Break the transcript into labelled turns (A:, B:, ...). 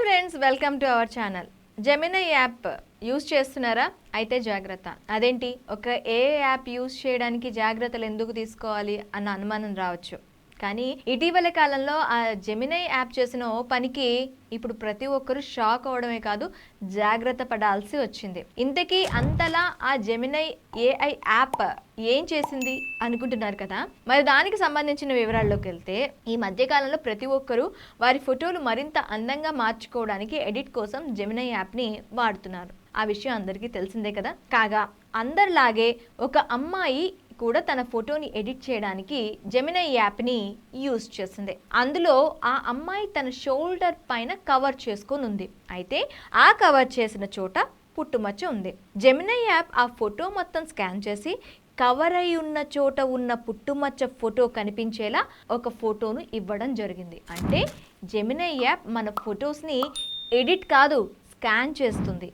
A: Friends, welcome to our channel. Gemini app use చేస్తున్నారా? అయితే జాగ్రత్త. అదేంటి, ఒక ఏ యాప్ యూజ్ చేయడానికి జాగ్రత్తలు ఎందుకు తీసుకోవాలి అన్న అనుమానం రావచ్చు. కానీ ఇటీవల కాలంలో ఆ జెమినీ యాప్ చేసిన ఓ పనికి ఇప్పుడు ప్రతి ఒక్కరూ షాక్ అవడమే కాదు, జాగ్రత్త పడాల్సి వచ్చింది. ఇంతకీ అంతలా ఆ జెమినీ ఏఐ యాప్ ఏం చేసింది అనుకుంటున్నారు కదా. మరి దానికి సంబంధించిన వివరాల్లోకి వెళ్తే, ఈ మధ్య కాలంలో ప్రతి ఒక్కరూ వారి ఫోటోలు మరింత అందంగా మార్చుకోవడానికి ఎడిట్ కోసం జెమినీ యాప్ని వాడుతున్నారు. ఆ విషయం అందరికీ తెలిసిందే కదా. కాగా అందరిలాగే ఒక అమ్మాయి కూడా తన ఫోటోని ఎడిట్ చేయడానికి జెమినీ యాప్ని యూజ్ చేసింది. అందులో ఆ అమ్మాయి తన షోల్డర్ పైన కవర్ చేసుకొని ఉంది. అయితే ఆ కవర్ చేసిన చోట పుట్టుమచ్చ ఉంది. జెమినీ యాప్ ఆ ఫోటో మొత్తం స్కాన్ చేసి కవర్ అయి ఉన్న చోట ఉన్న పుట్టుమచ్చ ఫోటో కనిపించేలా ఒక ఫోటోను ఇవ్వడం జరిగింది. అంటే జెమినీ యాప్ మన ఫొటోస్ని ఎడిట్ కాదు, స్కాన్ చేస్తుంది.